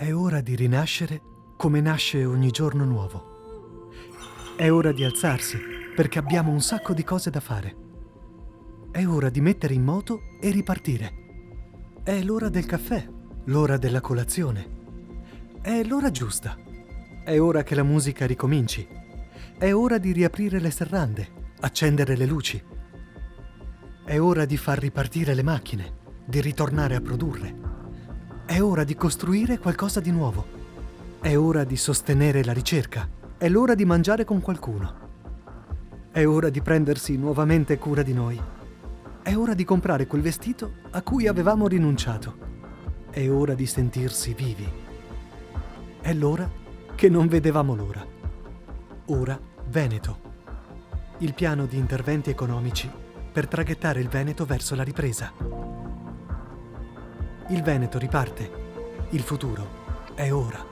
È ora di rinascere come nasce ogni giorno nuovo. È ora di alzarsi perché abbiamo un sacco di cose da fare. È ora di mettere in moto e ripartire. È l'ora del caffè, l'ora della colazione. È l'ora giusta. È ora che la musica ricominci. È ora di riaprire le serrande, accendere le luci. È ora di far ripartire le macchine, di ritornare a produrre. È ora di costruire qualcosa di nuovo. È ora di sostenere la ricerca. È l'ora di mangiare con qualcuno. È ora di prendersi nuovamente cura di noi. È ora di comprare quel vestito a cui avevamo rinunciato. È ora di sentirsi vivi. È l'ora che non vedevamo l'ora. Ora Veneto. Il piano di interventi economici per traghettare il Veneto verso la ripresa. Il Veneto riparte. Il futuro è ora.